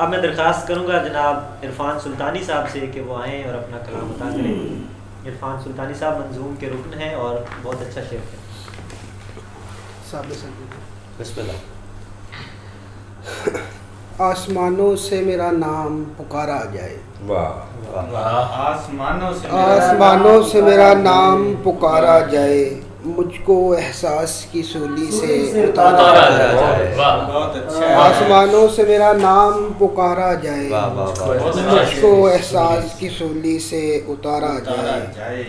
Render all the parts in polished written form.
अब मैं दरख्वास्त करूंगा जनाब इरफान सुल्तानी साहब से कि वो आएँ और अपना कलाम अता करें। इरफान सुल्तानी साहब मंजूम के रुकन हैं और बहुत अच्छा शेर है। आसमानों से मेरा नाम पुकारा जाए, आसमानों से मेरा नाम पुकारा जाए, मुझको एहसास की सूली से उतारा जाए। आसमानों से मेरा नाम पुकारा जाए, मुझको एहसास की सूली से उतारा जाए।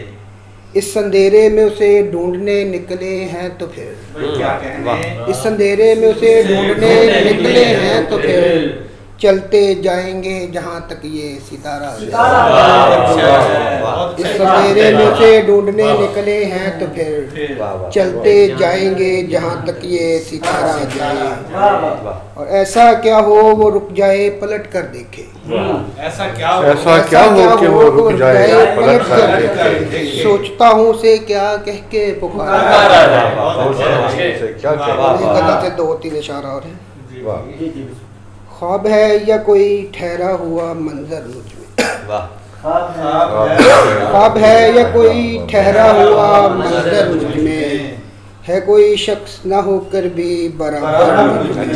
इस अंधेरे में उसे ढूंढने निकले हैं तो फिर, इस अंधेरे में उसे ढूंढने निकले हैं तो फिर चलते जाएंगे जहाँ तक ये सितारा जाए। इस अंधेरे में उसे ढूंढने निकले हैं तो फिर चलते जाएंगे जहाँ तक ये सितारा जाए। और ऐसा क्या हो वो रुक जाए पलट कर देखे, ऐसा क्या हो कि वो रुक जाए पलट कर देखे। सोचता हूँ उसे क्या कह के पुकारा, से 2-3 इशारा और है। ख्वाब है या कोई ठहरा हुआ मंजर मुझ में, ख्वाब है या कोई ठहरा हुआ मंजर मुझ में, है कोई शख्स ना होकर भी बराबर मुझ में।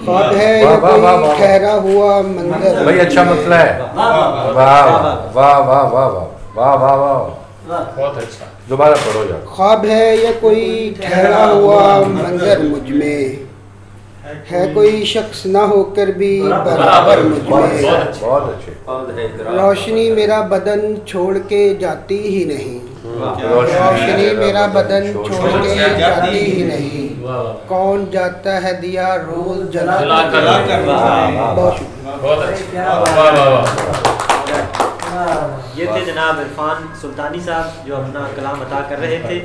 ख्वाब है या कोई ठहरा हुआ मंजर, भाई अच्छा मसला है। वाह वाह वाह वाह वाह वाह वाह, बहुत अच्छा, दोबारा पढ़ो यार। ख्वाब है या कोई ठहरा हुआ मंजर मुझ में, है कोई शख्स ना होकर भी बराबर मुझ में। बहुत अच्छे। रोशनी मेरा बदन छोड़ के जाती ही नहीं, रोशनी मेरा बदन छोड़ के जाती ही नहीं, कौन जाता है दिया रोज जला कर। ये थे जनाब इरफान सुल्तानी साहब जो अपना कलाम अता कर रहे थे।